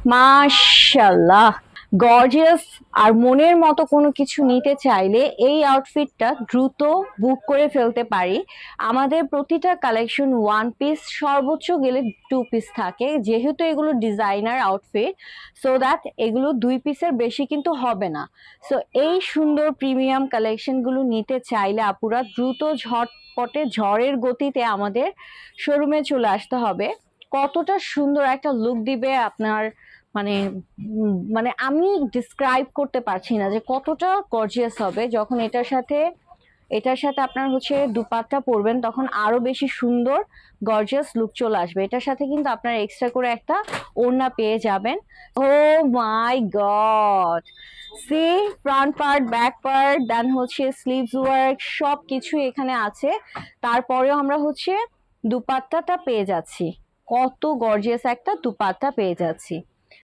মাশাআল্লাহ, গর্জিয়াস। আর মনের মতো কোনো কিছু নিতে চাইলে এই আউটফিটটা দ্রুত বুক করে ফেলতে পারি। আমাদের প্রতিটা কালেকশন ওয়ান পিস, সর্বোচ্চ গেলে টু পিস থাকে, যেহেতু এগুলো ডিজাইনার আউটফিট, সো দ্যাট এগুলো দুই পিসের বেশি কিন্তু হবে না। সো এই সুন্দর প্রিমিয়াম কালেকশনগুলো নিতে চাইলে আপুরা দ্রুত ঝটপটে ঝড়ের গতিতে আমাদের শোরুমে চলে আসতে হবে। কতটা সুন্দর একটা লুক দিবে আপনার, মানে মানে আমি ডিসক্রাইব করতে পারছি না যে কতটা গর্জিয়াস হবে। যখন এটার সাথে আপনার হচ্ছে দুপাট্টা পরবেন, তখন আরো বেশি সুন্দর গর্জিয়াস লুক চলে আসবে। এটার সাথে কিন্তু আপনার এক্সট্রা করে একটা ওড়না পেয়ে যাবেন। Oh my god, see, front part, back part, then হচ্ছে স্লিভস ওয়ার্ক, সব কিছু এখানে আছে। তারপরেও আমরা হচ্ছে দুপাট্টাটা পেয়ে যাচ্ছি, কত গর্জিয়াস একটা দুপাট্টা পেয়ে যাচ্ছি।